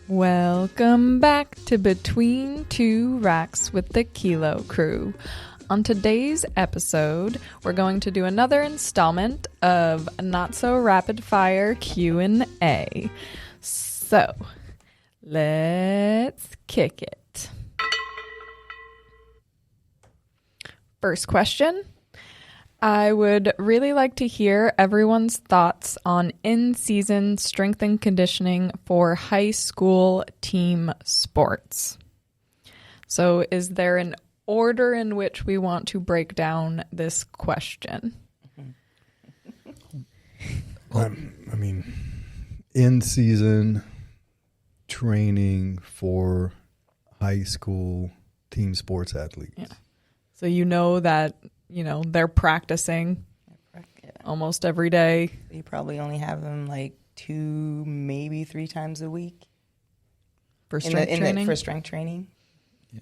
Welcome back to Between Two Racks with the Kilo Crew. On today's episode, we're going to do another installment of Not So Rapid Fire Q&A. So, let's kick it. First question. I would really like to hear everyone's thoughts on in-season strength and conditioning for high school team sports. So is there an order in which we want to break down this question? In-season training for high school team sports athletes. Yeah. So you know that, they're practicing almost every day. You probably only have them like 2, maybe 3 times a week. For strength training? For strength training. Yeah.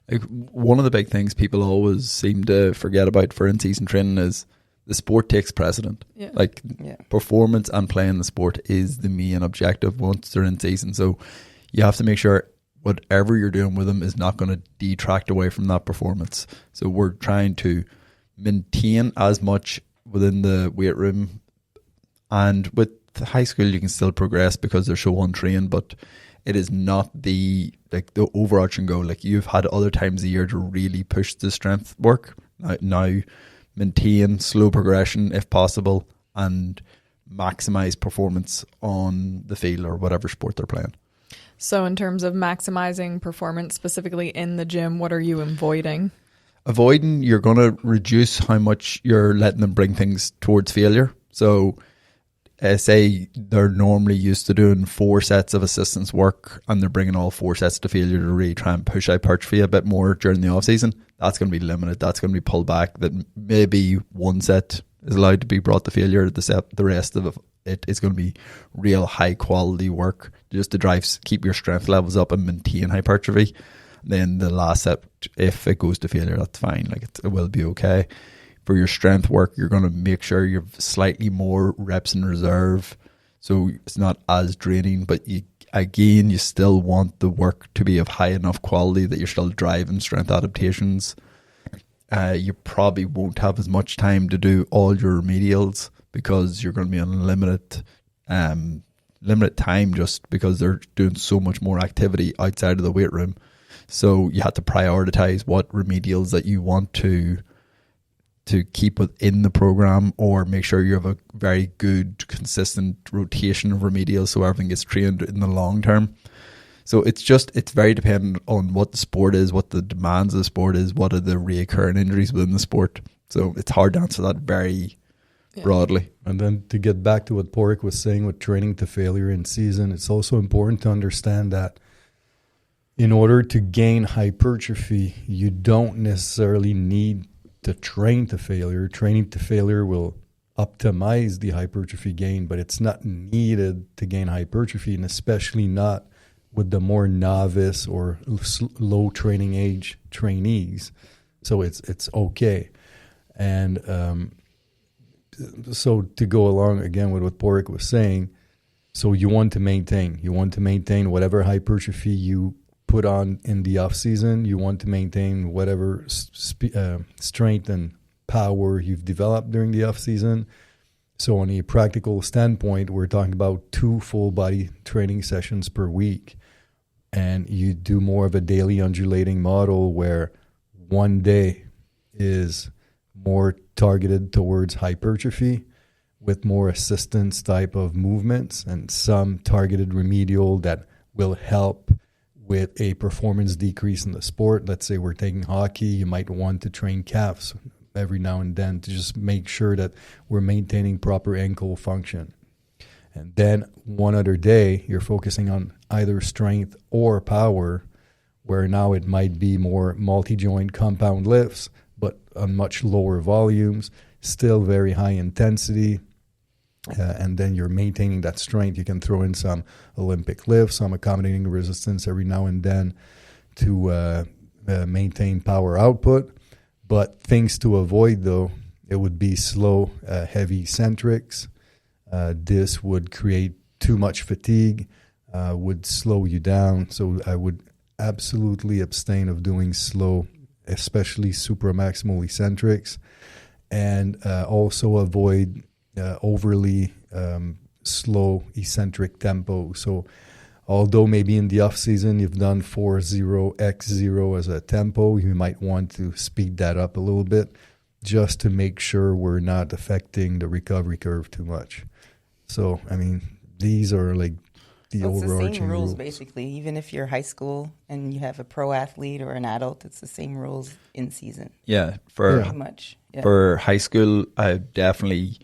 Like, one of the big things people always seem to forget about for in-season training is the sport takes precedent. Yeah. Performance and playing the sport is the main objective once they're in season. So you have to make sure whatever you're doing with them is not going to detract away from that performance. So we're trying to maintain as much within the weight room, and with high school you can still progress because they're so untrained, but it is not the overarching goal. Like, you've had other times of the year to really push the strength work. Now maintain slow progression if possible and maximize performance on the field or whatever sport they're playing. So in terms of maximizing performance specifically in the gym, what are you avoiding? Avoiding, you're going to reduce how much you're letting them bring things towards failure. So say they're normally used to doing 4 sets of assistance work and they're bringing all 4 sets to failure to really try and push hypertrophy a bit more during the off season. That's going to be limited. That's going to be pulled back. That maybe 1 set is allowed to be brought to failure. The rest of it is going to be real high quality work just to keep your strength levels up and maintain hypertrophy. Then the last set, if it goes to failure, that's fine. Like, it will be okay. For your strength work, you're going to make sure you have slightly more reps in reserve, so it's not as draining. But you still want the work to be of high enough quality that you're still driving strength adaptations. You probably won't have as much time to do all your remedials because you're going to be on limited time, just because they're doing so much more activity outside of the weight room. So you have to prioritize what remedials that you want to keep within the program, or make sure you have a very good, consistent rotation of remedials so everything gets trained in the long term. So it's very dependent on what the sport is, what the demands of the sport is, what are the reoccurring injuries within the sport. So it's hard to answer that very broadly. And then to get back to what Porrick was saying with training to failure in season, it's also important to understand that in order to gain hypertrophy, you don't necessarily need to train to failure. Training to failure will optimize the hypertrophy gain, but it's not needed to gain hypertrophy, and especially not with the more novice or low training age trainees. So it's okay. And so to go along again with what Porrick was saying, so you want to maintain whatever hypertrophy you put on in the off season. You want to maintain whatever strength and power you've developed during the off season. So on a practical standpoint, we're talking about 2 full body training sessions per week, and you do more of a daily undulating model where one day is more targeted towards hypertrophy with more assistance type of movements and some targeted remedial that will help with a performance decrease in the sport. Let's say we're taking hockey, you might want to train calves every now and then to just make sure that we're maintaining proper ankle function. And then one other day, you're focusing on either strength or power, where now it might be more multi-joint compound lifts, but on much lower volumes, still very high intensity. And then you're maintaining that strength. You can throw in some Olympic lifts, some accommodating resistance every now and then to maintain power output. But things to avoid, though, it would be slow, heavy centrics. This would create too much fatigue. would slow you down. So I would absolutely abstain of doing slow, especially supramaximal eccentrics, and also avoid overly slow eccentric tempo. So although maybe in the off season you've done 4-0 x0 as a tempo, you might want to speed that up a little bit just to make sure we're not affecting the recovery curve too much. So I mean, these are like the overarching it's the same rules rules. basically. Even if you're high school and you have a pro athlete or an adult, it's the same rules in season. Yeah, for Pretty much. Yeah. for high school, I definitely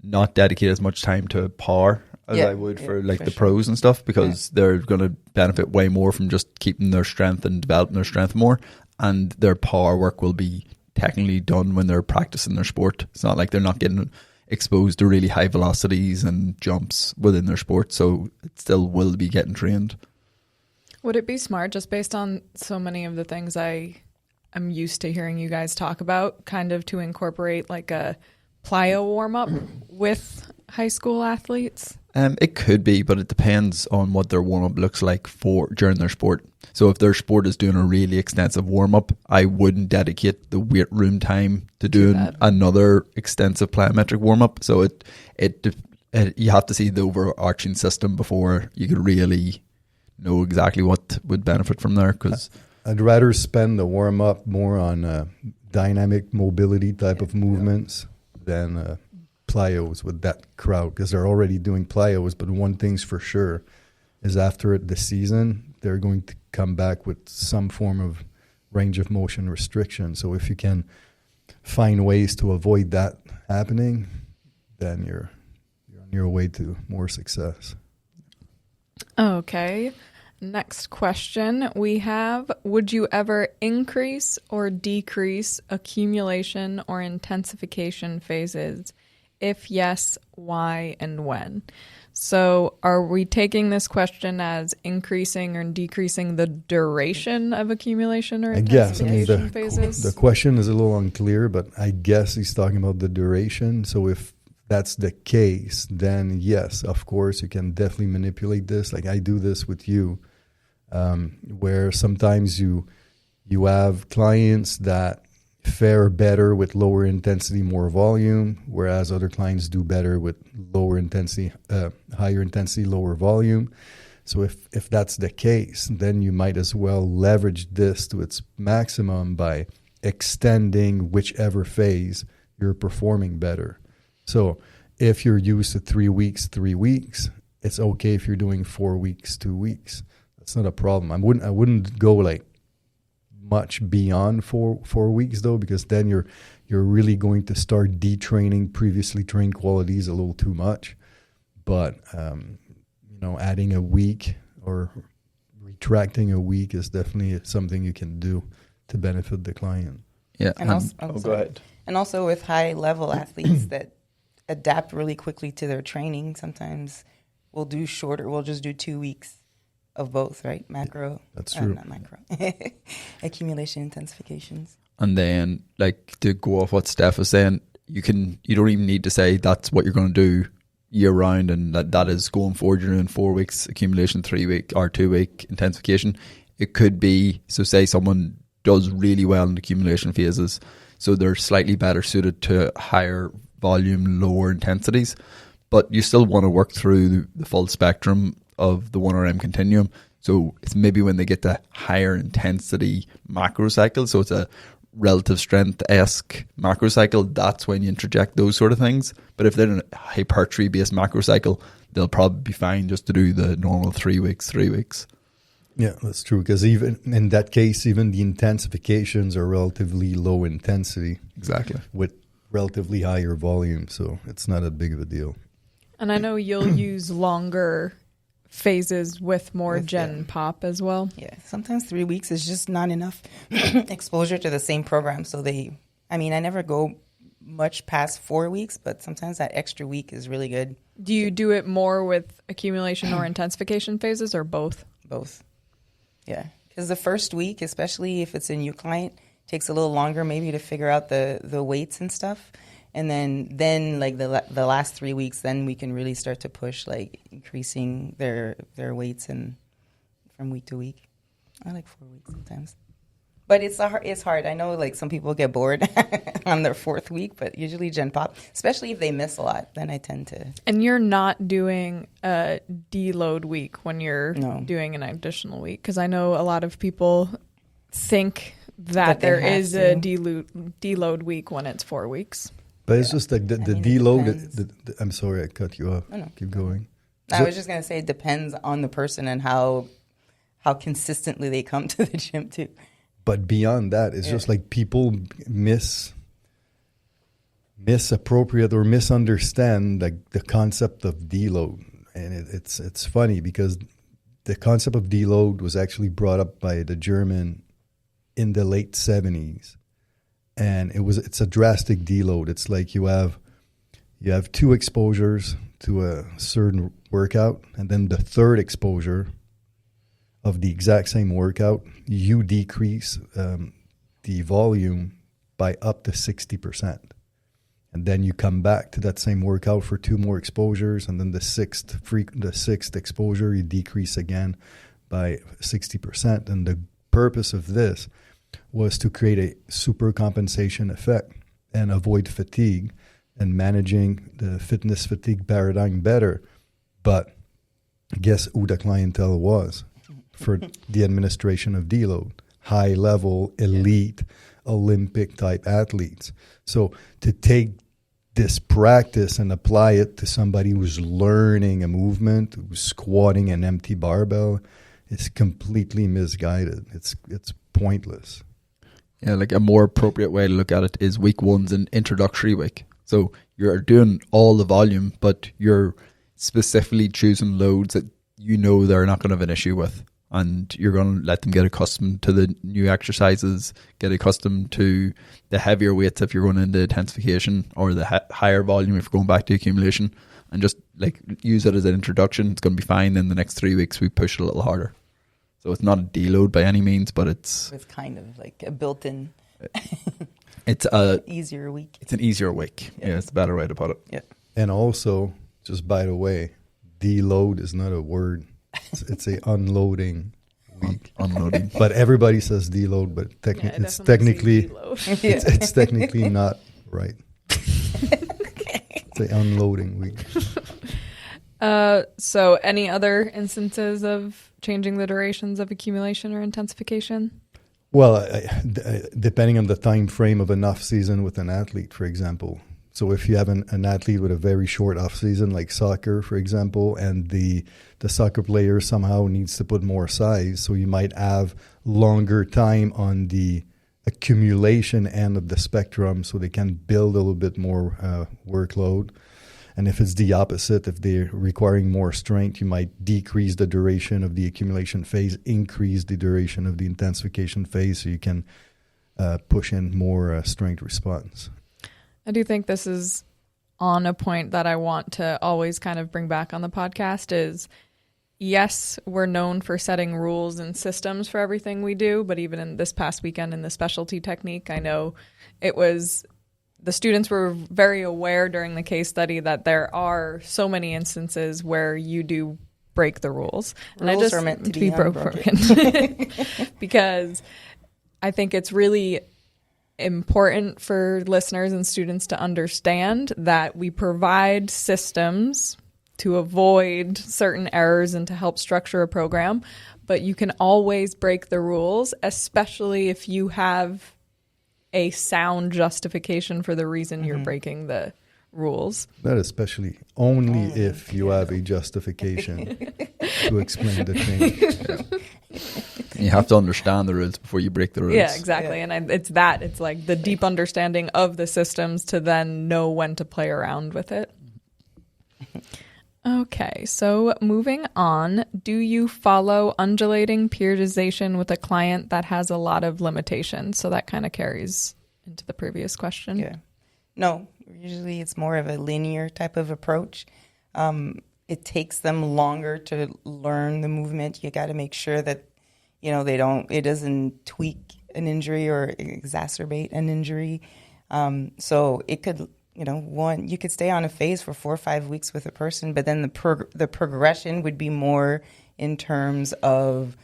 not dedicate as much time to power as I would for like the pros and stuff, because they're going to benefit way more from just keeping their strength and developing their strength more, and their power work will be technically done when they're practicing their sport. It's not like they're not getting exposed to really high velocities and jumps within their sport, so it still will be getting trained. Would it be smart, just based on so many of the things I am used to hearing you guys talk about, kind of to incorporate like a plyo warm-up with high school athletes? It could be, but it depends on what their warm-up looks like for during their sport. So if their sport is doing a really extensive warm-up, I wouldn't dedicate the weight room time to doing another extensive plyometric warm-up. So it you have to see the overarching system before you could really know exactly what would benefit from there. Because I'd rather spend the warm-up more on dynamic mobility type of movements than plyos with that crowd, because they're already doing plyos. But one thing's for sure is after the season, they're going to come back with some form of range of motion restriction. So if you can find ways to avoid that happening, then you're on your way to more success. Okay. Next question we have: would you ever increase or decrease accumulation or intensification phases? If yes, why and when? So are we taking this question as increasing or decreasing the duration of accumulation or intensification phases? The question is a little unclear, but I guess he's talking about the duration. So if that's the case, then yes, of course, you can definitely manipulate this. Like I do this with you, where sometimes you have clients that fare better with lower intensity, more volume, whereas other clients do better with lower intensity, higher intensity, lower volume. So if that's the case, then you might as well leverage this to its maximum by extending whichever phase you're performing better. So if you're used to 3 weeks, 3 weeks, it's okay if you're doing 4 weeks, 2 weeks. That's not a problem. I wouldn't go like much beyond four weeks though, because then you're really going to start detraining previously trained qualities a little too much. But adding a week or retracting a week is definitely something you can do to benefit the client. Yeah, and also, go ahead. And also with high level athletes that adapt really quickly to their training, sometimes we'll just do 2 weeks of both, right? Macro. That's true. Not macro. Accumulation, intensifications. And then, like, to go off what Steph was saying, you don't even need to say that's what you're going to do year round, and that is going forward. You're doing 4 weeks accumulation, 3 week or 2 week intensification. It could be, so say someone does really well in accumulation phases, so they're slightly better suited to higher volume, lower intensities, but you still want to work through the full spectrum of the 1RM continuum. So it's maybe when they get the higher intensity macrocycle, so it's a relative strength-esque macrocycle, that's when you interject those sort of things. But if they're in a hypertrophy based macrocycle, they'll probably be fine just to do the normal 3 weeks. Yeah, that's true, because even in that case, even the intensifications are relatively low intensity. Exactly. With relatively higher volume, so it's not that big of a deal. And I know you'll use longer phases with more gen pop as well. Yeah, sometimes 3 weeks is just not enough exposure to the same program. So I never go much past 4 weeks, but sometimes that extra week is really good. Do you do it more with accumulation or intensification phases, or both? Both. Yeah, because the first week, especially if it's a new client, takes a little longer maybe to figure out the weights and stuff. And then like the last 3 weeks, then we can really start to push like increasing their weights and from week to week. I like 4 weeks sometimes. But it's hard. I know like some people get bored on their 4th week, but usually Gen Pop, especially if they miss a lot, then I tend to. And you're not doing a deload week when you're doing an additional week, because I know a lot of people think that there is a deload week when it's 4 weeks. But it's just like the deload. I'm sorry, I cut you off. Oh, no. Keep going. I was just going to say it depends on the person and how consistently they come to the gym too. But beyond that, it's just like people misappropriate or misunderstand like the concept of deload. And it's funny because the concept of deload was actually brought up by the German in the late 70s. And it's a drastic deload. It's like you have 2 exposures to a certain workout, and then the 3rd exposure of the exact same workout, you decrease the volume by up to 60%. And then you come back to that same workout for 2 more exposures, and then the sixth exposure, you decrease again by 60%. And the purpose of this was to create a super compensation effect and avoid fatigue and managing the fitness fatigue paradigm better. But guess who the clientele was for the administration of deload? High level, elite, Olympic type athletes. So to take this practice and apply it to somebody who's learning a movement, who's squatting an empty barbell, is completely misguided. It's pointless. Yeah, like a more appropriate way to look at it is week 1's an introductory week. So you're doing all the volume, but you're specifically choosing loads that you know they're not going to have an issue with. And you're going to let them get accustomed to the new exercises, get accustomed to the heavier weights if you're going into intensification, or the higher volume if you're going back to accumulation, and just like use it as an introduction. It's going to be fine. Then the next 3 weeks we push it a little harder. So it's not a deload by any means, but it's kind of like a built-in. It's a easier week. It's an easier week. Yeah, it's a better way to put it. Yeah. And also, just by the way, deload is not a word. It's a unloading week. Unloading. But everybody says deload, but it's technically it's technically not right. It's a unloading week. So any other instances of changing the durations of accumulation or intensification? Well, depending on the time frame of an off season with an athlete, for example. So if you have an athlete with a very short off season, like soccer, for example, and the soccer player somehow needs to put more size, so you might have longer time on the accumulation end of the spectrum, so they can build a little bit more workload. And if it's the opposite, if they're requiring more strength, you might decrease the duration of the accumulation phase, increase the duration of the intensification phase, so you can push in more strength response. I do think this is on a point that I want to always kind of bring back on the podcast is, yes, we're known for setting rules and systems for everything we do, but even in this past weekend in the specialty technique, I know the students were very aware during the case study that there are so many instances where you do break the rules. And rules are meant to be broken. Because I think it's really important for listeners and students to understand that we provide systems to avoid certain errors and to help structure a program, but you can always break the rules, especially if you have a sound justification for the reason you're breaking the rules. Not especially. Only if you have a justification to explain the change. Yeah. You have to understand the rules before you break the rules. Yeah, exactly. Yeah. And it's like the deep understanding of the systems to then know when to play around with it. Okay, so moving on, do you follow undulating periodization with a client that has a lot of limitations? So that kind of carries into the previous question. Yeah. No, usually it's more of a linear type of approach. It takes them longer to learn the movement. You got to make sure that, it doesn't tweak an injury or exacerbate an injury. So it could, you could stay on a phase for 4 or 5 weeks with a person, but then the progression would be more in terms of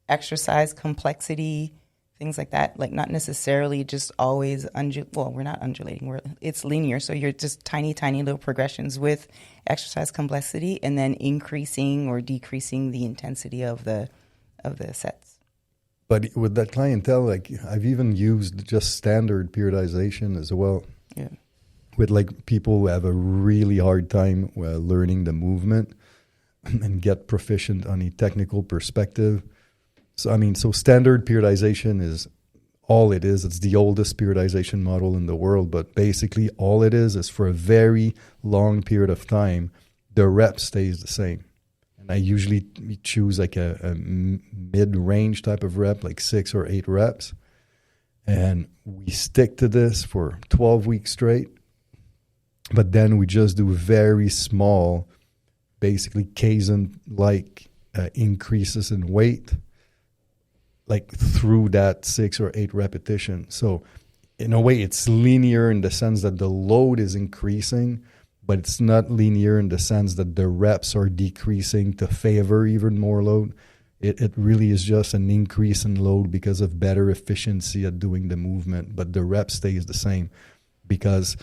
exercise complexity, things like that. Like not necessarily just always we're not undulating. It's linear, so you're just tiny little progressions with exercise complexity, and then increasing or decreasing the intensity of the sets. But with that clientele, like I've even used just standard periodization as well. Yeah. With like people who have a really hard time learning the movement and get proficient on a technical perspective. So standard periodization is all it is. It's the oldest periodization model in the world, but basically all it is for a very long period of time, the rep stays the same. And I usually choose like a mid-range type of rep, like 6 or 8 reps. And we stick to this for 12 weeks straight. But then we just do very small, basically Kaizen-like increases in weight, like through that 6 or 8 repetition. So in a way, it's linear in the sense that the load is increasing, but it's not linear in the sense that the reps are decreasing to favor even more load. It really is just an increase in load because of better efficiency at doing the movement, but the rep stays the same because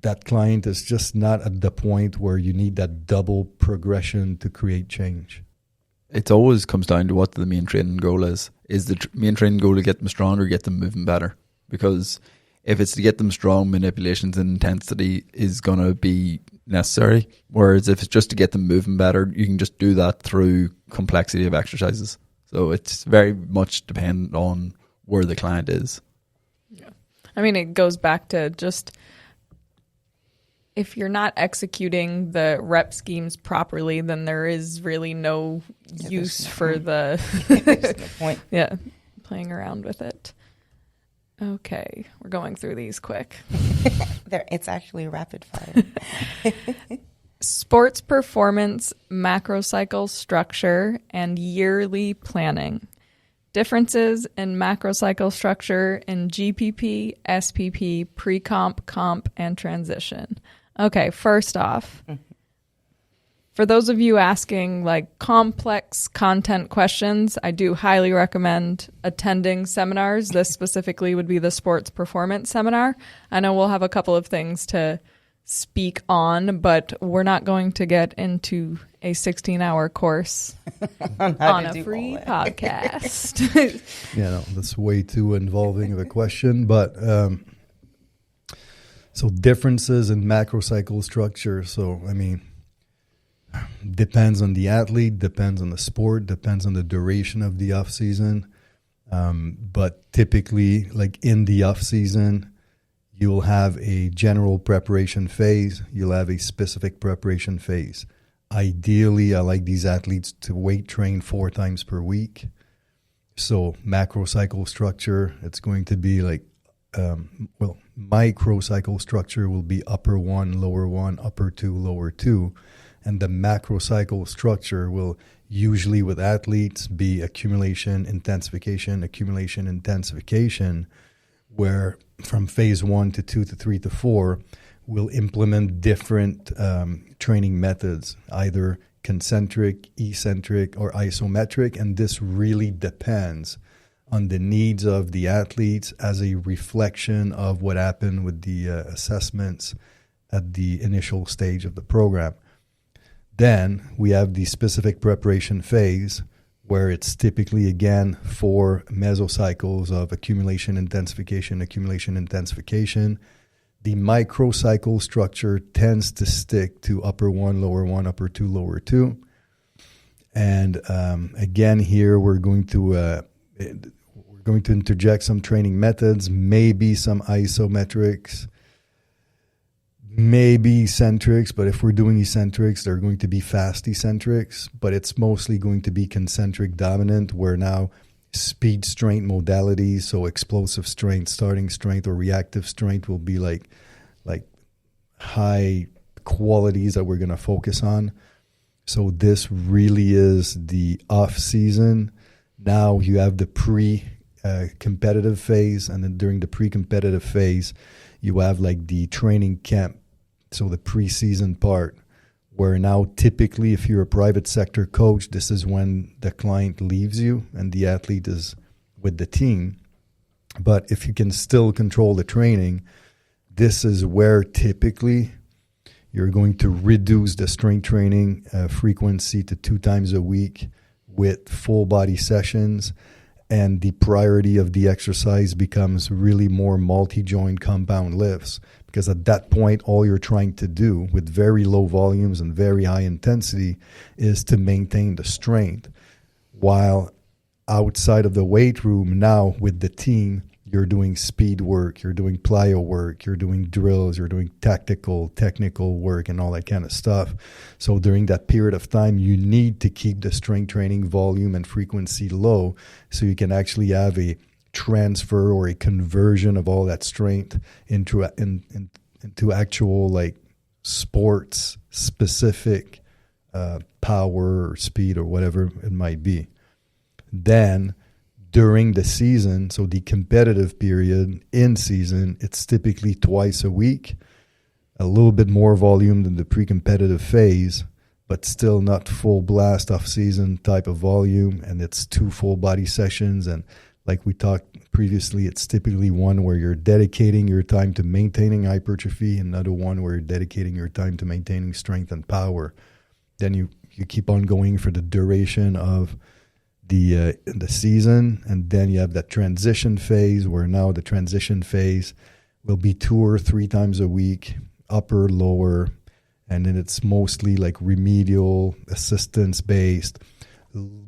that client is just not at the point where you need that double progression to create change. It always comes down to what the main training goal is. Is the main training goal to get them stronger, get them moving better? Because if it's to get them strong, manipulations and intensity is going to be necessary. Whereas if it's just to get them moving better, you can just do that through complexity of exercises. So it's very much dependent on where the client is. Yeah. I mean, it goes back to just if you're not executing the rep schemes properly, then there is really no use for the There's no point. Yeah, playing around with it. Okay, we're going through these quick. It's actually rapid fire. Sports performance, macrocycle structure, and yearly planning. Differences in macrocycle structure in GPP, SPP, pre-comp, comp, and transition. Okay, first off, for those of you asking like complex content questions, I do highly recommend attending seminars. This specifically would be the sports performance seminar. I know we'll have a couple of things to speak on, but we're not going to get into a 16-hour course on a free podcast. Yeah, no, that's way too involving of a question. But so differences in macrocycle structure. So, I mean, depends on the athlete, depends on the sport, depends on the duration of the off season. But typically, like in the off season, you'll have a general preparation phase. You'll have a specific preparation phase. Ideally, I like these athletes to weight train 4 times per week. So macrocycle structure, it's going to be like, microcycle structure will be upper 1, lower 1, upper 2, lower 2. And the macrocycle structure will usually with athletes be accumulation, intensification, where from phase 1 to 2 to 3 to 4, we'll implement different training methods, either concentric, eccentric, or isometric. And this really depends on the needs of the athletes as a reflection of what happened with the assessments at the initial stage of the program. Then we have the specific preparation phase, where it's typically, again, 4 mesocycles of accumulation, intensification. The microcycle structure tends to stick to upper 1, lower 1, upper 2, lower 2. And again, here we're going to interject some training methods, maybe some isometrics, maybe eccentrics, but if we're doing eccentrics, they're going to be fast eccentrics, but it's mostly going to be concentric dominant, where now speed strength modalities, so explosive strength, starting strength, or reactive strength will be like high qualities that we're going to focus on. So this really is the off season. Now you have the competitive phase, and then during the pre-competitive phase, you have like the training camp, so the preseason part, where now typically if you're a private sector coach, this is when the client leaves you and the athlete is with the team. But if you can still control the training, this is where typically you're going to reduce the strength training frequency to 2 times a week with full body sessions, and the priority of the exercise becomes really more multi-joint compound lifts, because at that point all you're trying to do with very low volumes and very high intensity is to maintain the strength, while outside of the weight room now with the team, you're doing speed work, you're doing plyo work, you're doing drills, you're doing technical work and all that kind of stuff. So during that period of time, you need to keep the strength training volume and frequency low so you can actually have a transfer or a conversion of all that strength into actual like sports specific power or speed or whatever it might be. Then during the season, so the competitive period in season, it's typically twice a week, a little bit more volume than the pre-competitive phase, but still not full blast off season type of volume. And it's 2 full body sessions. And like we talked previously, it's typically one where you're dedicating your time to maintaining hypertrophy, another one where you're dedicating your time to maintaining strength and power. Then you keep on going for the duration of the season, and then you have that transition phase where now the transition phase will be 2 or 3 times a week, upper, lower, and then it's mostly like remedial, assistance based,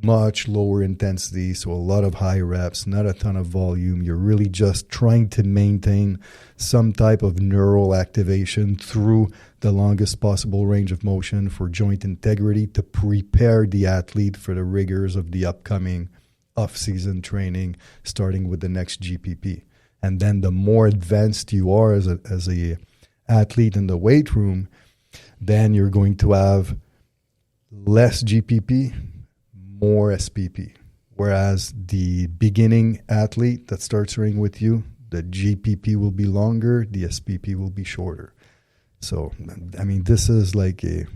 much lower intensity, so a lot of high reps, not a ton of volume. You're really just trying to maintain some type of neural activation through the longest possible range of motion for joint integrity to prepare the athlete for the rigors of the upcoming off-season training, starting with the next GPP. And then the more advanced you are as a athlete in the weight room, then you're going to have less GPP, more SPP. Whereas the beginning athlete that starts training with you, the GPP will be longer, the SPP will be shorter. So, I mean, this is like the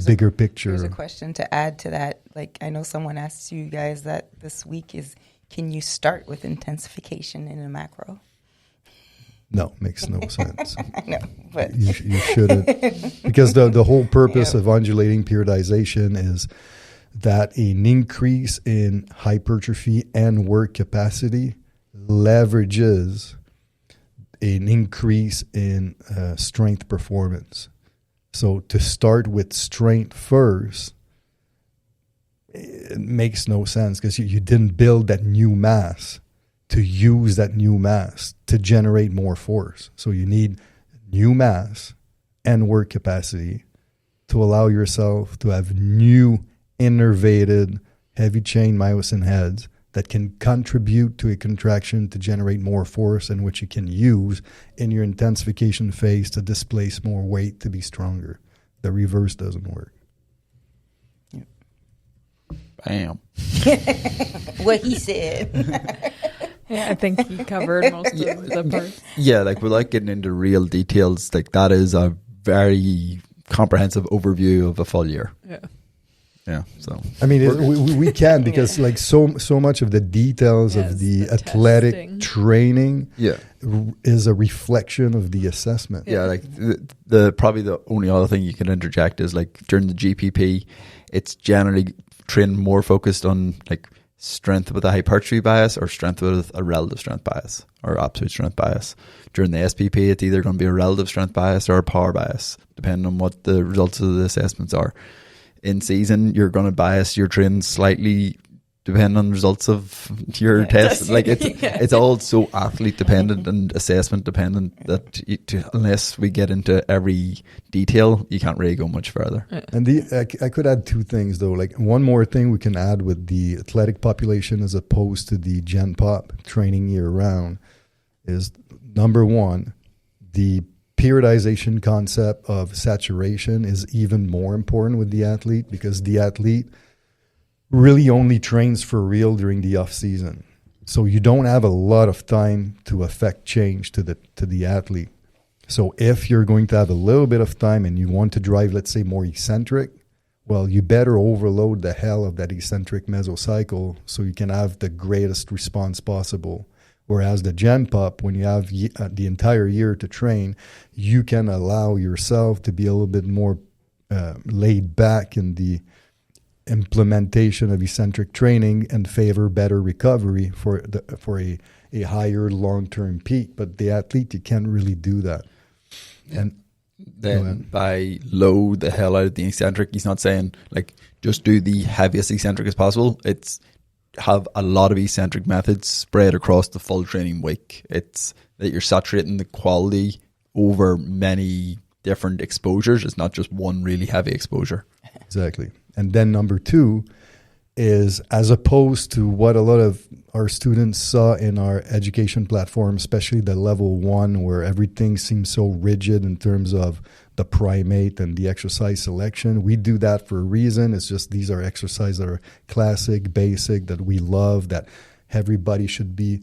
bigger picture. Here's a question to add to that. Like, I know someone asked you guys that this week is, can you start with intensification in a macro? No, makes no sense. I know, but you shouldn't, because the whole purpose of undulating periodization is that an increase in hypertrophy and work capacity leverages an increase in strength performance. So to start with strength first, it makes no sense, because you didn't build that new mass to use that new mass to generate more force. So you need new mass and work capacity to allow yourself to have new innervated heavy chain myosin heads that can contribute to a contraction to generate more force, and which you can use in your intensification phase to displace more weight to be stronger. The reverse doesn't work. Bam. What he said. Yeah, I think he covered most of the parts. Yeah, like without getting into real details, like that is a very comprehensive overview of a full year. Yeah. Yeah, so I mean, we can, because like so much of the details of the athletic testing. training yeah, is a reflection of the assessment. yeah. Like the probably the only other thing you can interject is like during the GPP, it's generally training more focused on like strength with a hypertrophy bias or strength with a relative strength bias or absolute strength bias. During the SPP, it's either going to be a relative strength bias or a power bias, depending on what the results of the assessments are. In season, you're going to bias your training slightly depending on the results of your test. Like it's all so athlete dependent and assessment dependent that unless we get into every detail, you can't really go much further. And I could add 2 things though. Like one more thing we can add with the athletic population as opposed to the Gen Pop training year round is, number 1, the periodization concept of saturation is even more important with the athlete, because the athlete really only trains for real during the off season. So you don't have a lot of time to affect change to the athlete. So if you're going to have a little bit of time and you want to drive, let's say, more eccentric, well, you better overload the hell of that eccentric mesocycle so you can have the greatest response possible. Whereas the gen pop, when you have the entire year to train, you can allow yourself to be a little bit more laid back in the implementation of eccentric training and favor better recovery for a higher long-term peak. But the athlete, you can't really do that. And then by load the hell out of the eccentric, he's not saying like just do the heaviest eccentric as possible. It's have a lot of eccentric methods spread across the full training week. It's that you're saturating the quality over many different exposures. It's not just one really heavy exposure. Exactly. And then number 2 is, as opposed to what a lot of our students saw in our education platform, especially the level 1, where everything seems so rigid in terms of the primate and the exercise selection. We do that for a reason. It's just these are exercises that are classic, basic, that we love, that everybody should be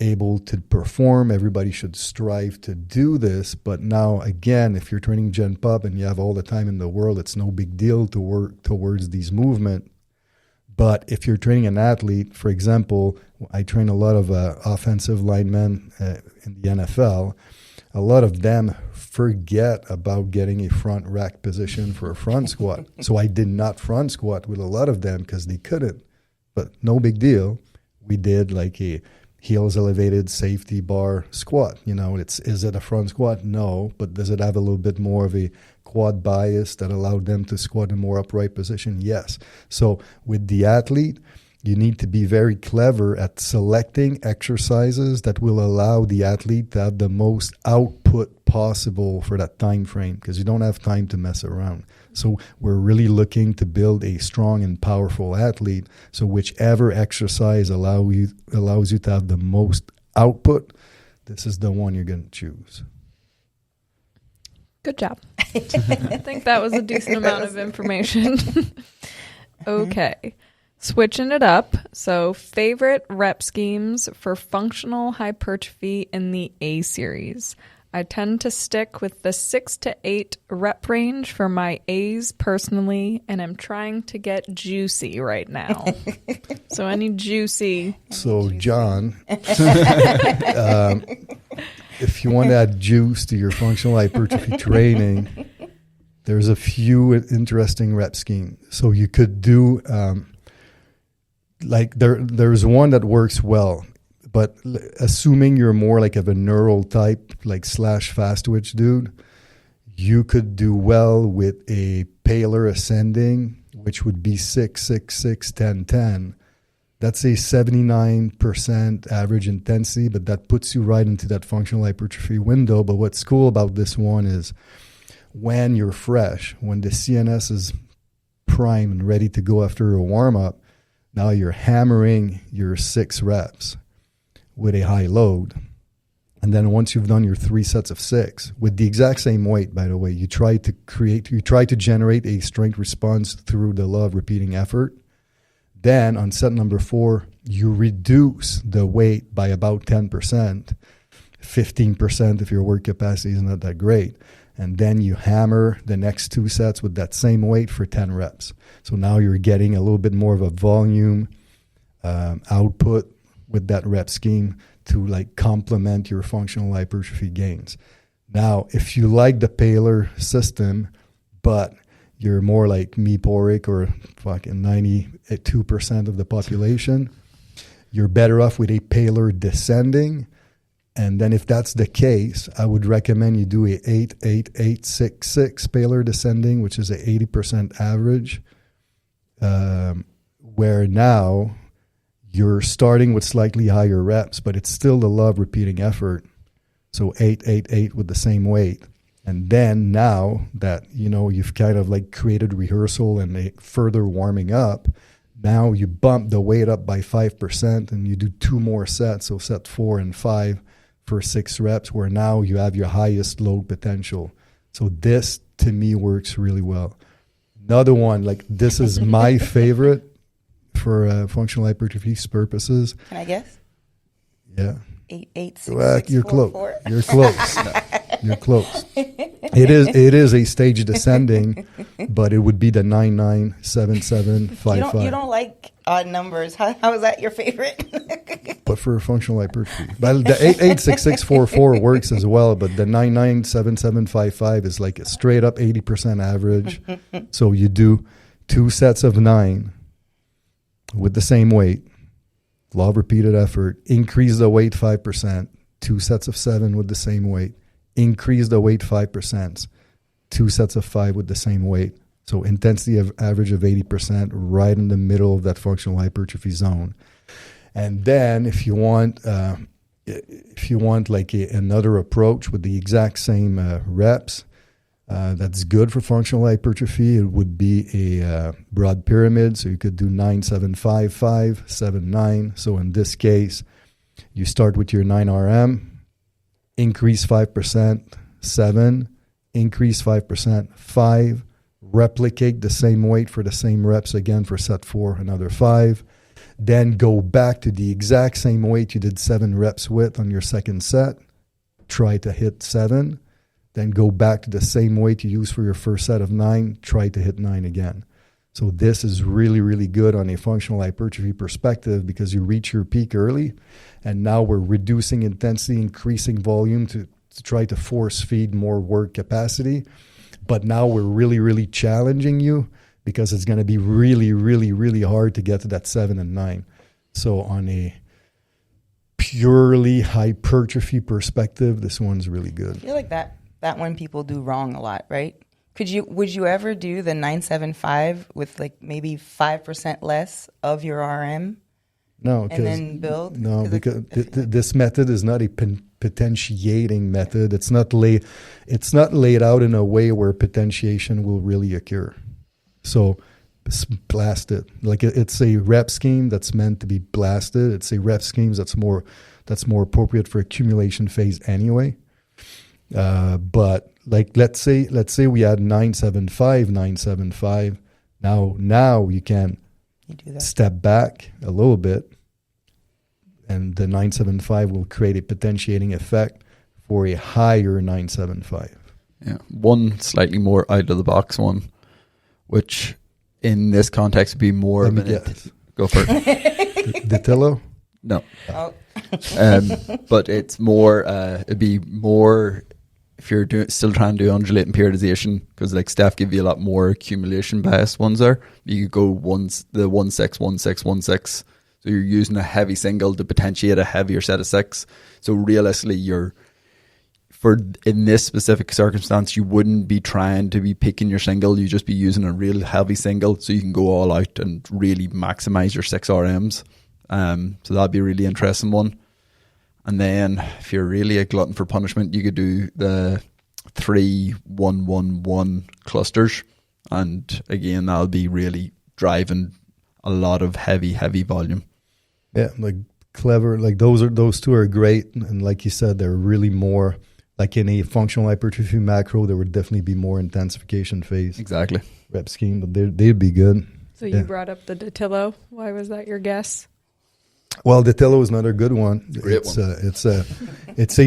able to perform. Everybody should strive to do this. But now, again, if you're training Gen Pop and you have all the time in the world, it's no big deal to work towards these movements. But if you're training an athlete, for example, I train a lot of offensive linemen in the NFL. A lot of them forget about getting a front rack position for a front squat. So I did not front squat with a lot of them because they couldn't. But no big deal. We did like a heels elevated safety bar squat. You know, is it a front squat? No. But does it have a little bit more of a quad bias that allowed them to squat in a more upright position? Yes. So with the athlete, you need to be very clever at selecting exercises that will allow the athlete to have the most output possible for that time frame, because you don't have time to mess around. So we're really looking to build a strong and powerful athlete. So whichever exercise allows you to have the most output, this is the one you're going to choose. Good job. I think that was a decent amount of information. Okay. Switching it up. So favorite rep schemes for functional hypertrophy in the A series. I tend to stick with the 6 to 8 rep range for my A's personally, and I'm trying to get juicy right now. So any juicy. So John, if you want to add juice to your functional hypertrophy training, there's a few interesting rep schemes. So you could do, there's one that works well. But assuming you're more like of a neural type, like / fast twitch dude, you could do well with a tailor ascending, which would be 6, 6, 6, 10, 10. That's a 79% average intensity, but that puts you right into that functional hypertrophy window. But what's cool about this one is when you're fresh, when the CNS is prime and ready to go after a warm-up, now you're hammering your 6 reps with a high load. And then once you've done your 3 sets of 6 with the exact same weight, by the way, you try to generate a strength response through the law of repeating effort. Then on set number 4, you reduce the weight by about 10%, 15% if your work capacity is not that great. And then you hammer the next 2 sets with that same weight for 10 reps. So now you're getting a little bit more of a volume output with that rep scheme to like complement your functional hypertrophy gains. Now, if you like the tailor system, but you're more like me, Porik, or fucking 92% of the population, you're better off with a tailor descending. And then if that's the case, I would recommend you do a 8, 8, 8, 6, 6 tailor descending, which is a 80% average, where now you're starting with slightly higher reps, but it's still the law of repeating effort. So 8, 8, 8 with the same weight. And then now that, you know, you've kind of like created rehearsal and a further warming up, now you bump the weight up by 5% and you do 2 more sets. So set 4 and 5 for 6 reps, where now you have your highest load potential. So this to me works really well. Another one, like this is my favorite. for functional hypertrophy purposes. Can I guess? Yeah. 886. You're close. You're close. You're close. It is a stage descending, but it would be the 997755. You don't like odd numbers. How is that your favorite? But for functional hypertrophy, but the 86644 works as well. But the 997755 is like a straight up 80% average. So you do 2 sets of 9 with the same weight. Law of repeated effort, increase the weight 5%, 2 sets of 7 with the same weight, increase the weight 5%, 2 sets of 5 with the same weight. So intensity of average of 80%, right in the middle of that functional hypertrophy zone. And then if you want like another approach with the exact same reps, that's good for functional hypertrophy. It would be a broad pyramid. So you could do 9, 7, 5, 5, 7, 9. So in this case, you start with your 9 RM, increase 5%, 7, increase 5%, 5, replicate the same weight for the same reps again for set 4, another 5. Then go back to the exact same weight you did 7 reps with on your second set. Try to hit 7. Then go back to the same weight you used for your first set of 9, try to hit 9 again. So this is really, really good on a functional hypertrophy perspective because you reach your peak early, and now we're reducing intensity, increasing volume to try to force feed more work capacity. But now we're really, really challenging you because it's going to be really, really, really hard to get to that 7 and 9. So on a purely hypertrophy perspective, this one's really good. I feel like that one people do wrong a lot, right? Would you ever do the 975 with like maybe 5% less of your RM? No, and then build. No, because this method is not a potentiating method. It's not laid out in a way where potentiation will really occur. So blast it. Like it's a rep scheme that's meant to be blasted. It's a rep scheme that's more appropriate for accumulation phase anyway. But like let's say we had 975. Now you can step back a little bit, and the 975 will create a potentiating effect for a higher 975. Yeah, one slightly more out of the box one, which in this context would be more of an go for it. The Tillo? No. Oh. But it's more. It'd be more if you're still trying to do undulating periodization, because like Steph give you a lot more accumulation bias ones there. You could go the 1-6, 1-6, 1-6. So you're using a heavy single to potentiate a heavier set of 6. So realistically, in this specific circumstance, you wouldn't be trying to be picking your single. You just be using a real heavy single, so you can go all out and really maximize your 6 RMs. So that'd be a really interesting one. And then if you're really a glutton for punishment, you could do the 3-1-1-1 clusters. And again, that'll be really driving a lot of heavy volume. Yeah, like clever. Like those two are great. And like you said, they're really more like in a functional hypertrophy macro, there would definitely be more intensification phase. Exactly. Rep scheme, but they'd be good. So you brought up the Datillo. Why was that your guess? Well, the Tillo is another good one. It's a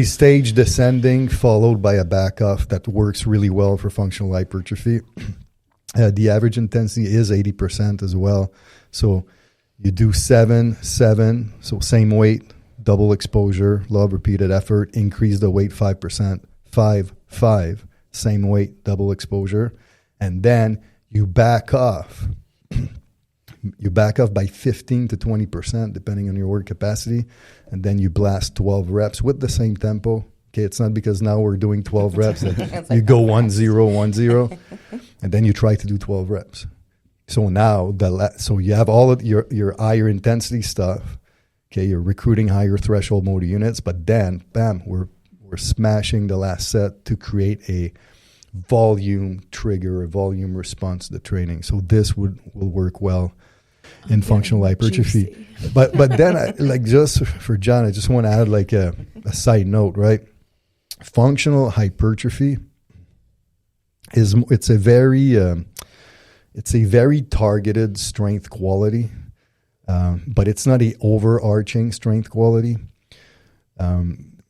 stage descending followed by a back off that works really well for functional hypertrophy. The average intensity is 80% as well. So you do 7, so same weight, double exposure, law of repeated effort, increase the weight 5%, 5, same weight, double exposure, and then you back off. You back off by 15 to 20%, depending on your work capacity, and then you blast 12 reps with the same tempo. Okay, it's not because now we're doing 12 reps that you go 1-0, 1-0, and then you try to do 12 reps. So now, so you have all of your higher intensity stuff. Okay, you're recruiting higher threshold motor units, but then, bam, we're smashing the last set to create a volume trigger, a volume response to the training. So this will work well in functional hypertrophy. But then, just for John, I just want to add like a side note, right? Functional hypertrophy it's a very targeted strength quality. but it's not a overarching strength quality.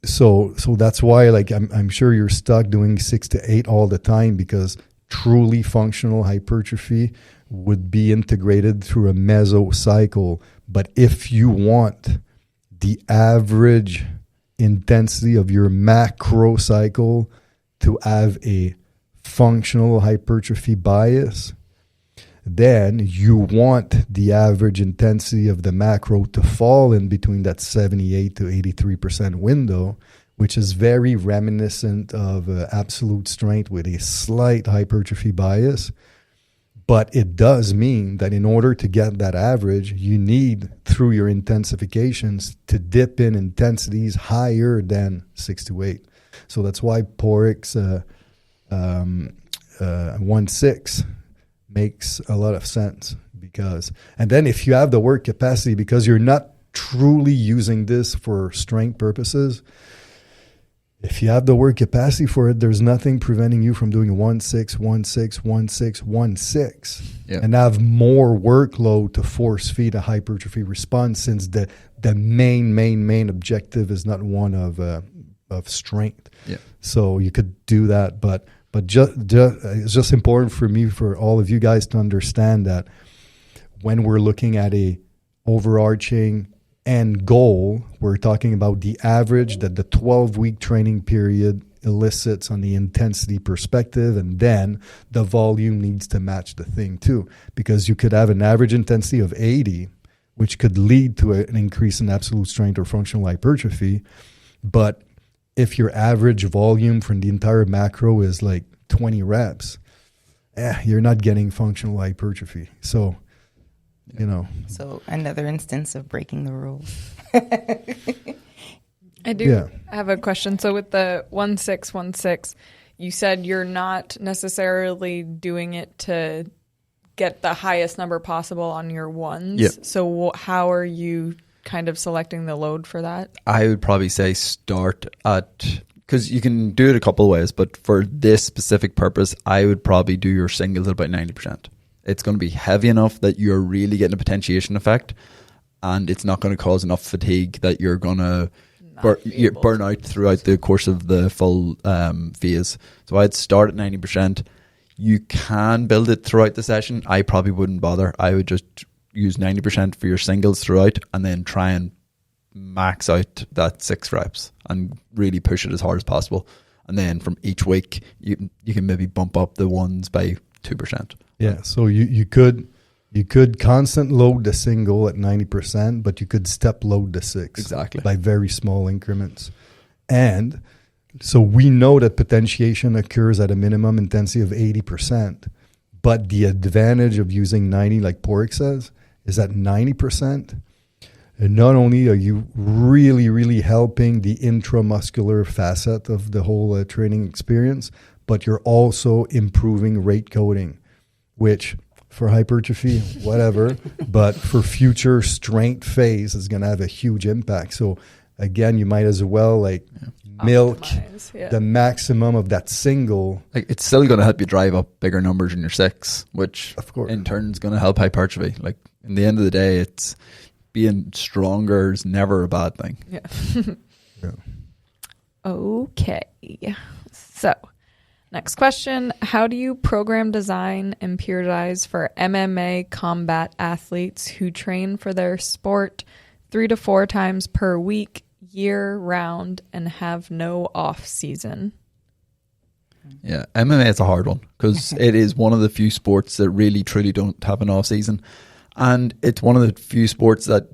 So that's why, like, I'm sure you're stuck doing 6 to 8 all the time, because truly functional hypertrophy would be integrated through a mesocycle. But if you want the average intensity of your macrocycle to have a functional hypertrophy bias, then you want the average intensity of the macro to fall in between that 78 to 83% window, which is very reminiscent of absolute strength with a slight hypertrophy bias. But it does mean that in order to get that average, you need, through your intensifications, to dip in intensities higher than 6 to 8. So that's why Poric's 1.6 makes a lot of sense. And then if you have the work capacity, because you're not truly using this for strength purposes, if you have the work capacity for it, there's nothing preventing you from doing 1.6, 1.6, 1.6, 1.6, and have more workload to force feed a hypertrophy response, since the main objective is not one of strength. Yeah. So you could do that, but it's just important for all of you guys to understand that when we're looking at a overarching end goal, we're talking about the average that the 12-week training period elicits on the intensity perspective, and then the volume needs to match the thing too, because you could have an average intensity of 80, which could lead to an increase in absolute strength or functional hypertrophy. But if your average volume from the entire macro is like 20 reps, you're not getting functional hypertrophy. So, So another instance of breaking the rules. I do have a question. So with the 1.6, you said you're not necessarily doing it to get the highest number possible on your ones. Yep. So how are you kind of selecting the load for that? I would probably say start at, because you can do it a couple of ways, but for this specific purpose, I would probably do your singles at about 90%. It's going to be heavy enough that you're really getting a potentiation effect, and it's not going to cause enough fatigue that you're going to burn out throughout the course of the full phase. So I'd start at 90%. You can build it throughout the session. I probably wouldn't bother. I would just use 90% for your singles throughout, and then try and max out that 6 reps and really push it as hard as possible. And then from each week, you can maybe bump up the ones by 2%. Yeah, so you could constant load the single at 90%, but you could step load the 6 exactly by very small increments. And so we know that potentiation occurs at a minimum intensity of 80%, but the advantage of using 90, like Poric says, is at 90%. And not only are you really, really helping the intramuscular facet of the whole training experience, but you're also improving rate coding, which for hypertrophy, whatever, but for future strength phase is going to have a huge impact. So again, you might as well milk the maximum of that single. Like, it's still going to help you drive up bigger numbers in your 6, which of course in turn is going to help hypertrophy. Like, in the end of the day, it's being stronger is never a bad thing. Yeah. Okay. So, next question. How do you program, design, and periodize for MMA combat athletes who train for their sport 3 to 4 times per week, year round, and have no off season? Yeah, MMA is a hard one because it is one of the few sports that really truly don't have an off season. And it's one of the few sports that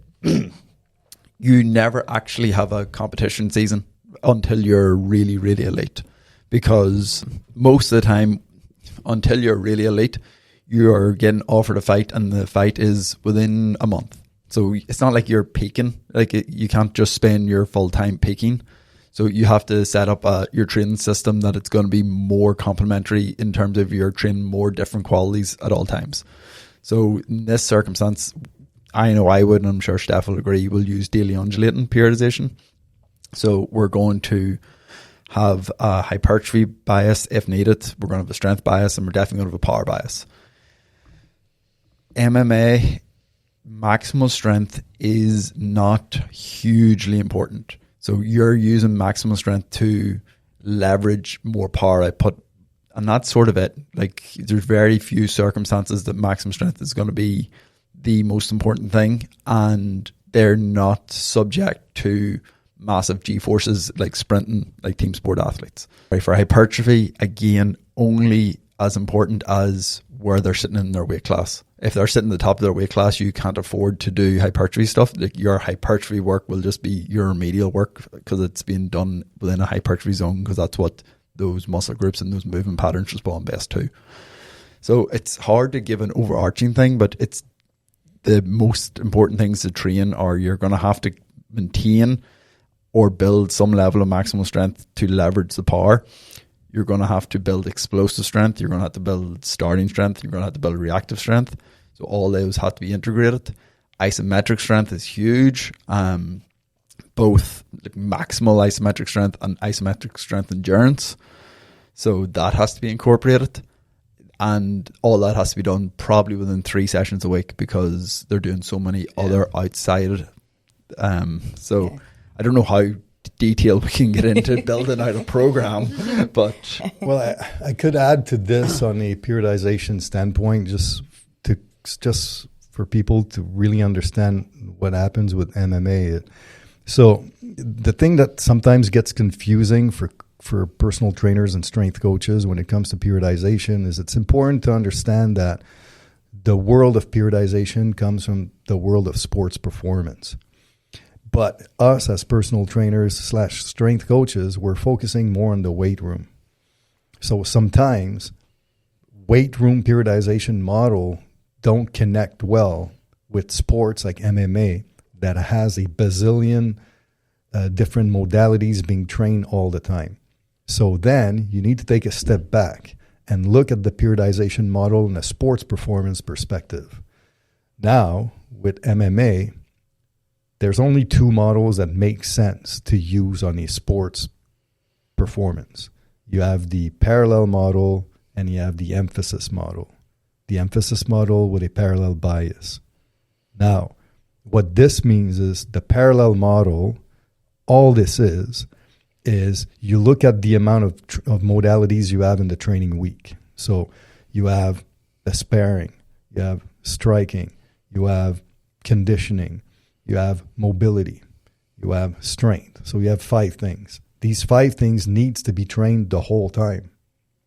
you never actually have a competition season until you're really, really elite. Because most of the time, until you're really elite, you're getting offered a fight, and the fight is within a month. So it's not like you're peaking. You can't just spend your full time peaking. So you have to set up your training system that it's going to be more complementary in terms of you're training more different qualities at all times. So in this circumstance, I know I would, and I'm sure Steph will agree, we'll use daily undulating periodization. So we're going to have a hypertrophy bias if needed. We're going to have a strength bias, and we're definitely going to have a power bias. MMA maximal strength is not hugely important. So you're using maximal strength to leverage more power output, and that's sort of it. Like, there's very few circumstances that maximum strength is going to be the most important thing, and they're not subject to massive G-forces like sprinting, like team sport athletes. Right, for hypertrophy, again, only as important as where they're sitting in their weight class. If they're sitting at the top of their weight class, you can't afford to do hypertrophy stuff. Like, your hypertrophy work will just be your remedial work because it's being done within a hypertrophy zone, because that's what those muscle groups and those movement patterns respond best to. So it's hard to give an overarching thing, but it's the most important things to train are you're going to have to maintain or build some level of maximal strength to leverage the power. You're going to have to build explosive strength. You're going to have to build starting strength. You're going to have to build reactive strength. So all those have to be integrated. Isometric strength is huge. Both maximal isometric strength and isometric strength endurance. So that has to be incorporated. And all that has to be done probably within 3 sessions a week, because they're doing so many other outside. I don't know how detailed we can get into building out a program, but well, I could add to this on a periodization standpoint, just for people to really understand what happens with MMA. So the thing that sometimes gets confusing for personal trainers and strength coaches when it comes to periodization is it's important to understand that the world of periodization comes from the world of sports performance. But us as personal trainers / strength coaches, we're focusing more on the weight room. So sometimes weight room periodization model don't connect well with sports like MMA that has a bazillion different modalities being trained all the time. So then you need to take a step back and look at the periodization model in a sports performance perspective. Now, with MMA, there's only 2 models that make sense to use on a sports performance. You have the parallel model and you have the emphasis model. The emphasis model with a parallel bias. Now, what this means is the parallel model, all this is you look at the amount of modalities you have in the training week. So you have the sparring, you have striking, you have conditioning, you have mobility, you have strength. So you have 5 things. These 5 things needs to be trained the whole time,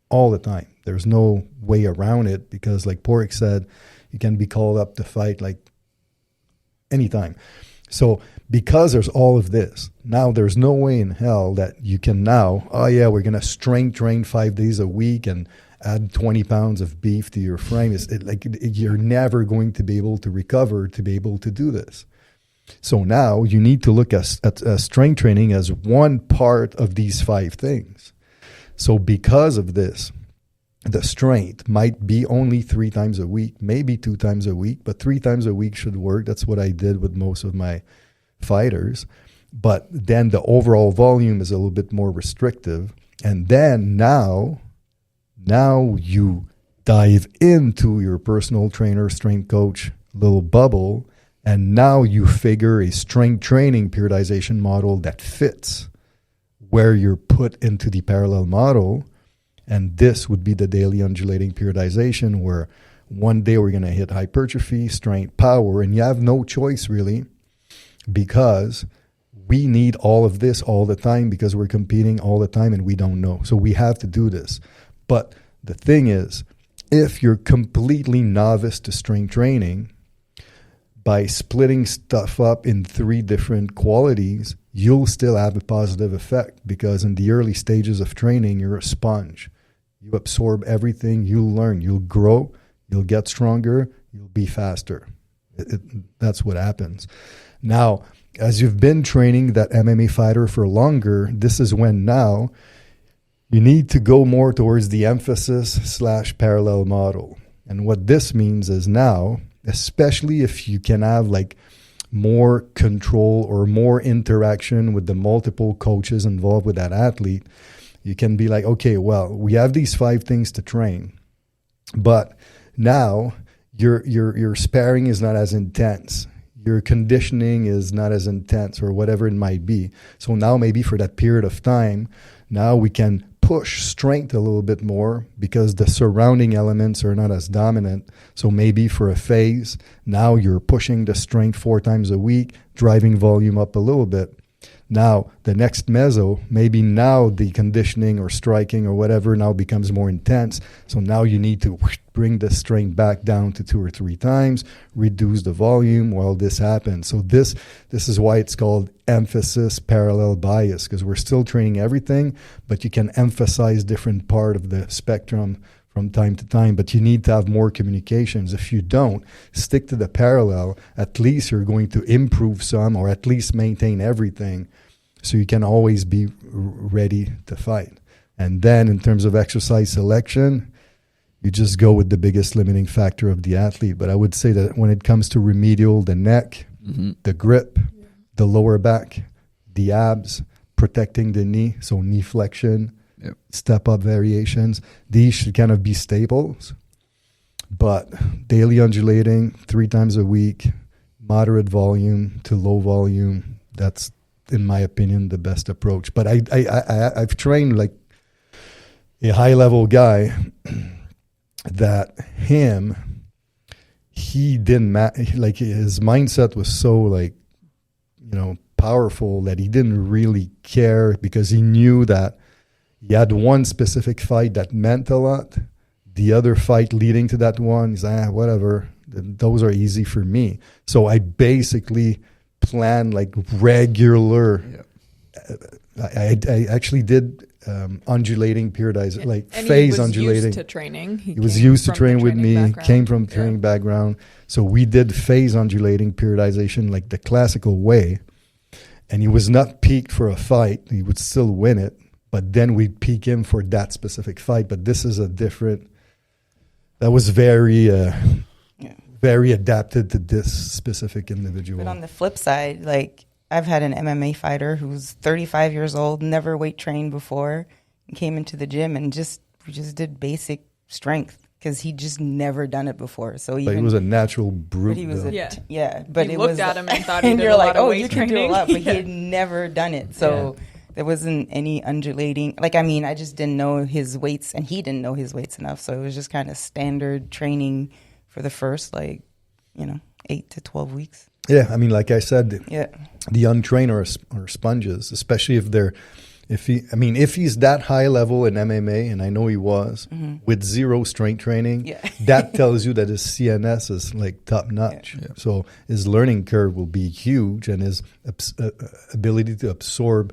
all the time. There's no way around it, because like Porrick said, you can be called up to fight like anytime. So because there's all of this, now there's no way in hell that you can now, we're going to strength train 5 days a week and add 20 pounds of beef to your frame. You're never going to be able to recover to be able to do this. So now you need to look at strength training as one part of these 5 things. So because of this, the strength might be only 3 times a week, maybe 2 times a week, but 3 times a week should work. That's what I did with most of my fighters. But then the overall volume is a little bit more restrictive. And then now you dive into your personal trainer, strength coach little bubble, and now you figure a strength training periodization model that fits where you're put into the parallel model. And this would be the daily undulating periodization, where one day we're going to hit hypertrophy, strength, power, and you have no choice really, because we need all of this all the time, because we're competing all the time and we don't know. So we have to do this. But the thing is, if you're completely novice to strength training, by splitting stuff up in 3 different qualities, you'll still have a positive effect, because in the early stages of training, you're a sponge. You absorb everything, you'll learn, you'll grow, you'll get stronger, you'll be faster. That's what happens. Now, as you've been training that MMA fighter for longer, this is when now you need to go more towards the emphasis / parallel model. And what this means is now, especially if you can have like more control or more interaction with the multiple coaches involved with that athlete, you can be like, okay, well, we have these 5 things to train, but now your sparring is not as intense. Your conditioning is not as intense, or whatever it might be. So now maybe for that period of time, now we can push strength a little bit more because the surrounding elements are not as dominant. So maybe for a phase, now you're pushing the strength 4 times a week, driving volume up a little bit. Now, the next meso, maybe now the conditioning or striking or whatever now becomes more intense. So now you need to bring the strength back down to 2 or 3 times, reduce the volume while this happens. So this is why it's called emphasis parallel bias, because we're still training everything, but you can emphasize different part of the spectrum from time to time, but you need to have more communications. If you don't, stick to the parallel, at least you're going to improve some, or at least maintain everything, so you can always be ready to fight. And then in terms of exercise selection, you just go with the biggest limiting factor of the athlete. But I would say that when it comes to remedial, the neck, the grip, the lower back, the abs, protecting the knee, so knee flexion, step up variations, these should kind of be staples. But daily undulating 3 times a week, moderate volume to low volume, that's, in my opinion, the best approach. But I've trained like a high level guy that he didn't like, his mindset was so like, powerful that he didn't really care, because he knew that he had one specific fight that meant a lot. The other fight leading to that one, he's like, whatever, those are easy for me. So I basically plan like regular. I actually did undulating periodization, like and phase he was undulating. Used to training. He was used to train with me, came from training background. So we did phase undulating periodization like the classical way. And he was not peaked for a fight. He would still win it, but then we'd peak him for that specific fight. But this is a different, that was very adapted to this specific individual. But on the flip side, like, I've had an MMA fighter who's 35 years old, never weight trained before, and came into the gym and we just did basic strength because he just never done it before. So he was a natural brute. But he was but you looked at him and thought he did a lot of weight training. You can do a lot, but he had never done it. So there wasn't any undulating. Like, I mean, I just didn't know his weights, and he didn't know his weights enough. So it was just kind of standard training for the first, 8 to 12 weeks. Yeah, I mean, like I said, the untrained are sponges, especially if he's that high level in MMA, and I know he was, with zero strength training, that tells you that his CNS is like top notch. Yeah. So his learning curve will be huge, and his ability to absorb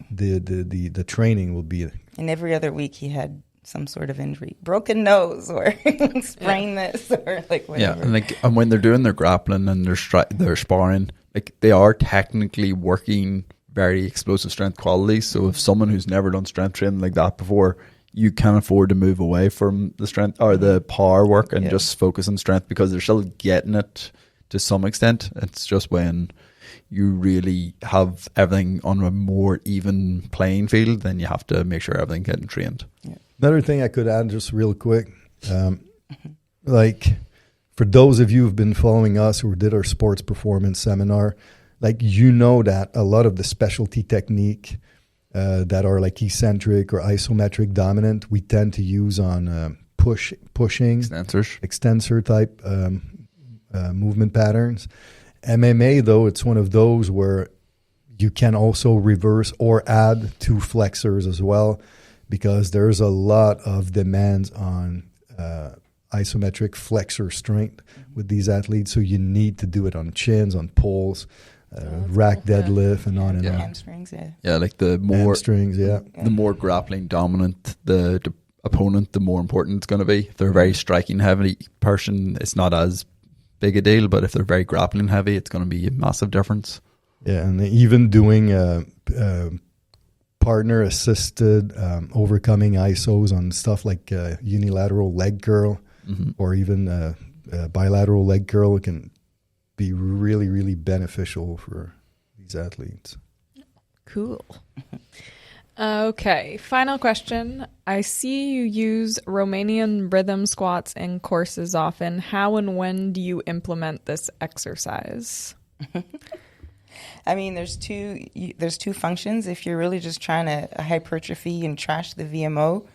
the training will be. And every other week he had some sort of injury, broken nose, or sprain this, or like whatever. Yeah, and when they're doing their grappling and their sparring, like, they are technically working very explosive strength qualities. So if someone who's never done strength training like that before, you can afford to move away from the strength or the power work and just focus on strength, because they're still getting it to some extent. It's just when you really have everything on a more even playing field, then you have to make sure everything's getting trained. Yeah. Another thing I could add just real quick, like, for those of you who've been following us who did our sports performance seminar, like, that a lot of the specialty technique that are like eccentric or isometric dominant, we tend to use on pushing, extensor type movement patterns. MMA, though, it's one of those where you can also reverse or add 2 flexors as well, because there's a lot of demands on isometric flexor strength with these athletes. So you need to do it on chins, on pulls, rack deadlift, and on and on. Hamstrings, like the more hamstrings, the more grappling dominant the opponent, the more important it's going to be. If they're a very striking heavy person, it's not as big a deal, but if they're very grappling heavy, it's going to be a massive difference. Yeah, and even doing partner assisted overcoming ISOs on stuff like unilateral leg curl, or even bilateral leg curl can be really, really beneficial for these athletes. Cool. Okay, final question. I see you use Romanian rhythm squats in courses often. How and when do you implement this exercise? I mean, there's two functions. If you're really just trying to hypertrophy and trash the VMO,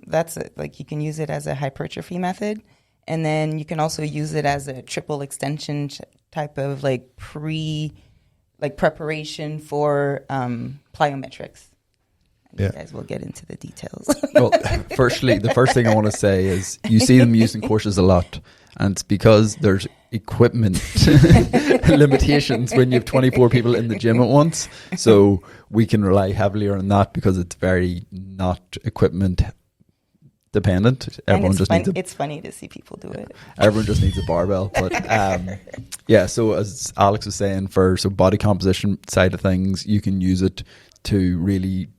that's like you can use it as a hypertrophy method, and then you can also use it as a triple extension type of like preparation for plyometrics. Yeah. You guys will get into the details. Well, firstly, the first thing I want to say is you see them using courses a lot, and it's because there's equipment limitations when you have 24 people in the gym at once. So we can rely heavily on that because it's very not equipment dependent. Everyone just needs it's funny to see people do it. Everyone just needs a barbell. But yeah, so as Alex was saying, for body composition side of things, you can use it to really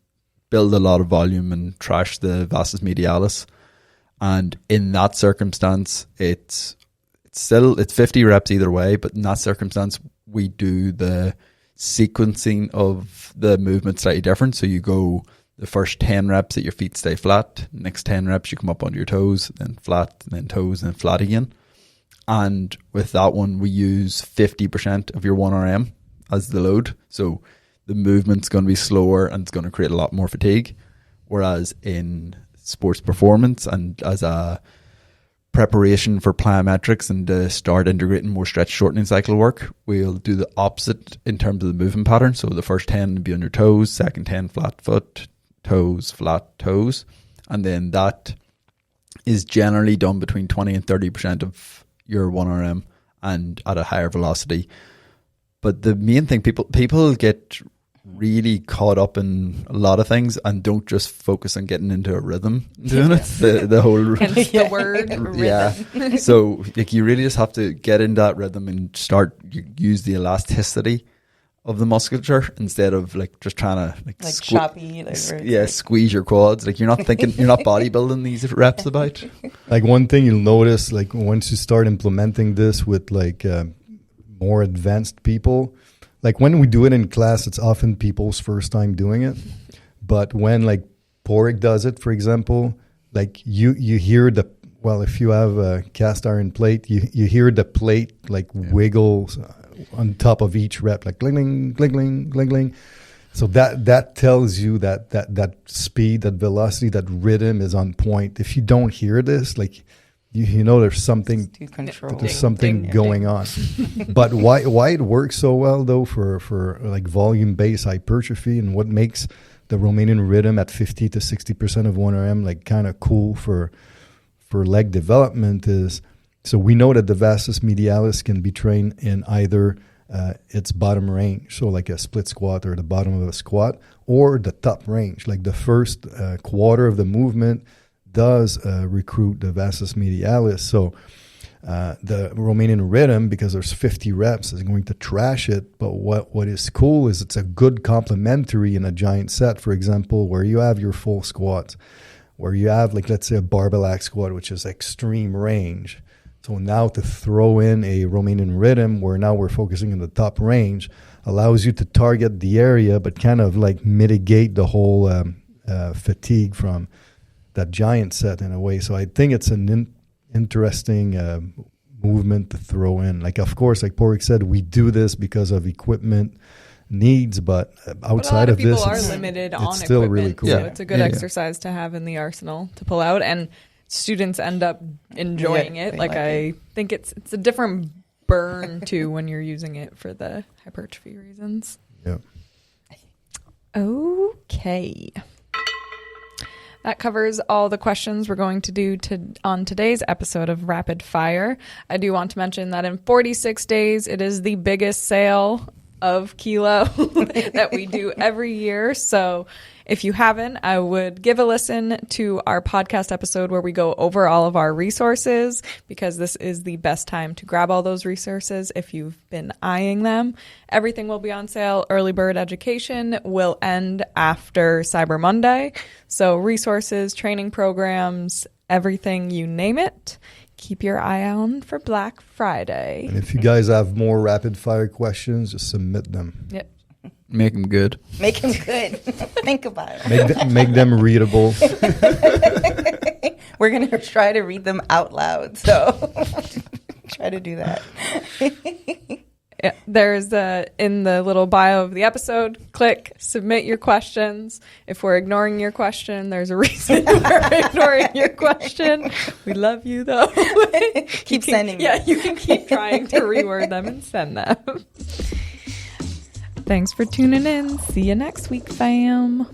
build a lot of volume and trash the vastus medialis. And in that circumstance, it's 50 reps either way, but in that circumstance, we do the sequencing of the movement slightly different. So you go the first 10 reps that your feet stay flat, next 10 reps you come up onto your toes, then flat, then toes, then flat again. And with that one, we use 50% of your 1RM as the load. So the movement's going to be slower and it's going to create a lot more fatigue. Whereas in sports performance and as a preparation for plyometrics and to start integrating more stretch shortening cycle work, we'll do the opposite in terms of the movement pattern. So the first 10 will be on your toes, second 10 flat foot, toes, flat toes. And then that is generally done between 20 and 30% of your 1RM and at a higher velocity. But the main thing, people get really caught up in a lot of things and don't just focus on getting into a rhythm doing it. The whole Hence the word rhythm. Yeah. So like you really just have to get in that rhythm and use the elasticity of the musculature instead of like just trying to choppy. Squeeze your quads. Like you're not bodybuilding these reps about. Like one thing you'll notice, like once you start implementing this with like more advanced people, like when we do it in class, it's often people's first time doing it. But when like Porrick does it, for example, like you hear if you have a cast iron plate, you hear the plate like wiggles on top of each rep, like gling, gling, gling, gling, gling. So that tells you that speed, that velocity, that rhythm is on point. If you don't hear this, like you know there's something going on. But why it works so well though for like volume based hypertrophy, and what makes the Romanian rhythm at 50 to 60% of 1RM like kind of cool for leg development is, so we know that the vastus medialis can be trained in either its bottom range, so like a split squat or the bottom of a squat, or the top range, like the first quarter of the movement does recruit the vastus medialis. So the Romanian rhythm, because there's 50 reps, is going to trash it. But what is cool is it's a good complementary in a giant set, for example, where you have your full squats, where you have, like, let's say a barbell hack squat, which is extreme range. So now to throw in a Romanian rhythm, where now we're focusing on the top range, allows you to target the area, but kind of like mitigate the whole fatigue from that giant set in a way. So I think it's an interesting movement to throw in. Like, of course, like Porrick said, we do this because of equipment needs, but outside of this, people are limited on it's still really cool. So it's a good exercise to have in the arsenal to pull out, and students end up enjoying it. Like I think it's a different burn too when you're using it for the hypertrophy reasons. Yeah. Okay. That covers all the questions we're going to do on today's episode of Rapid Fire. I do want to mention that in 46 days, it is the biggest sale of Kilo that we do every year. So if you haven't, I would give a listen to our podcast episode where we go over all of our resources, because this is the best time to grab all those resources if you've been eyeing them. Everything will be on sale. Early bird education will end after Cyber Monday. So resources, training programs, everything, you name it. Keep your eye on for Black Friday. And if you guys have more rapid fire questions, just submit them. Yep. Make them good. Make him good. Think about it. Make them readable. We're going to try to read them out loud. So try to do that. Yeah, there's in the little bio of the episode, click submit your questions. If we're ignoring your question, there's a reason we're ignoring your question. We love you though. Keep sending them. Yeah, you can keep trying to reword them and send them. Thanks for tuning in. See you next week, fam.